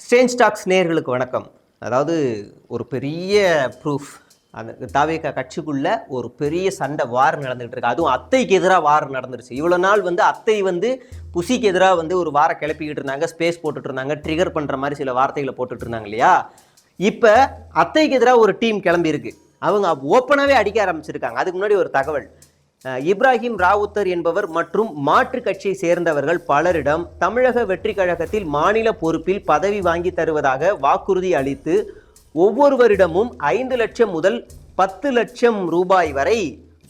Strange tax நேயர்களுக்கு வணக்கம். அதாவது ஒரு பெரிய ப்ரூஃப், அந்த தாவேகா கட்சிக்குள்ள ஒரு பெரிய சண்டை வார் நடந்துகிட்டு இருக்கு. அதுவும் அத்தைக்கு எதிராக வார் நடந்துருச்சு. இவ்வளோ நாள் அத்தை புசிக்கு எதிராக ஒரு வாரை கிளப்பிக்கிட்டு இருந்தாங்க, ஸ்பேஸ் போட்டுட்டு இருந்தாங்க, ட்ரிகர் பண்ணுற மாதிரி சில வார்த்தைகளை போட்டுட்டு இருந்தாங்க இல்லையா. இப்போ அத்தைக்கு எதிராக ஒரு டீம் கிளம்பி இருக்கு. அவங்க ஓப்பனாகவே அடிக்க ஆரம்பிச்சிருக்காங்க. அதுக்கு முன்னாடி ஒரு தகவல், இப்ராஹிம் ராவுத்தர் என்பவர் மற்றும் மாற்று கட்சியை சேர்ந்தவர்கள் பலரிடம் தமிழக வெற்றி கழகத்தில் மாநில பொறுப்பில் பதவி வாங்கி தருவதாக வாக்குறுதி அளித்து ஒவ்வொருவரிடமும் 5 லட்சம் முதல் 10 லட்சம் ரூபாய் வரை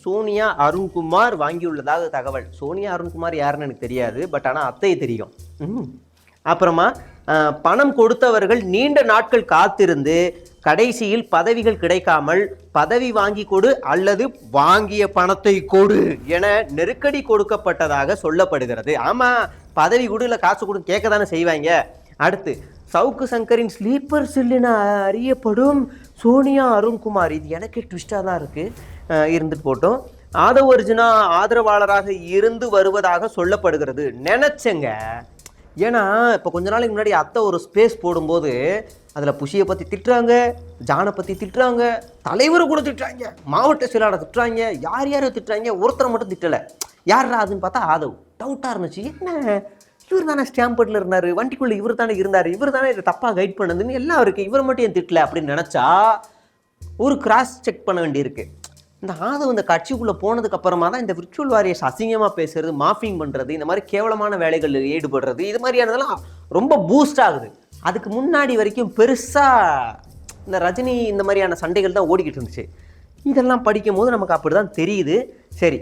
சோனியா அருண்குமார் வாங்கியுள்ளதாக தகவல். சோனியா அருண்குமார் யாருன்னு எனக்கு தெரியாது, பட் ஆனால் அத்தை தெரியும். அப்புறமா பணம் கொடுத்தவர்கள் நீண்ட நாட்கள் காத்திருந்து கடைசியில் பதவிகள் கிடைக்காமல் பதவி வாங்கி கொடு அல்லது வாங்கிய பணத்தை கொடு என நெருக்கடி கொடுக்கப்பட்டதாக சொல்லப்படுகிறது. ஆமா, பதவி கொடு இல்லை காசு கொடு கேட்க தானே செய்வாங்க. அடுத்து, சவுக்கு சங்கரின் ஸ்லீப்பர் செல் என அறியப்படும் சோனியா அருண்குமார், இது எனக்கு ட்விஸ்டாக தான் இருக்கு, இருந்துட்டு போட்டோம், ஆதவ் அர்ஜுனா ஆதரவாளராக இருந்து வருவதாக சொல்லப்படுகிறது. நினைச்சங்க. ஏன்னா இப்போ கொஞ்ச நாளைக்கு முன்னாடி அத்தை ஒரு ஸ்பேஸ் போடும்போது அதில் புஷியை பற்றி திட்டுறாங்க, ஜானை பற்றி திட்டுறாங்க, தலைவரை கூட திட்டுறாங்க, மாவட்ட செயலாளர் திட்டுறாங்க, யார் யாரை திட்டுறாங்க, ஒருத்தரை மட்டும் திட்டலை. யாரா அதுன்னு பார்த்தா ஆதவ். டவுட்டாக இருந்துச்சு, என்ன இவர் தானே ஸ்டாம்பர்டில் இருந்தார், வண்டிக்குள்ளே இவர் தானே இருந்தார், இவர் தானே இதை தப்பாக கைட் பண்ணதுன்னு எல்லாம் இருக்குது, இவர் மட்டும் ஏன் திட்டலை அப்படின்னு நினச்சா ஒரு கிராஸ் செக் பண்ண வேண்டியிருக்கு. இந்த ஆதவ் இந்த கட்சிக்குள்ளே போனதுக்கு அப்புறமா தான் இந்த விர்ச்சுவல் வாரியர்ஸ் அசிங்கமாக பேசுறது, மாஃபிங் பண்ணுறது, இந்த மாதிரி கேவலமான வேலைகளில் ஈடுபடுறது, இது மாதிரியானதெல்லாம் ரொம்ப பூஸ்ட் ஆகுது. அதுக்கு முன்னாடி வரைக்கும் பெருசாக இந்த ரஜினி இந்த மாதிரியான சண்டைகள் தான் ஓடிக்கிட்டு இருந்துச்சு. இதெல்லாம் படிக்கும் போது நமக்கு அப்படி தான் தெரியுது. சரி,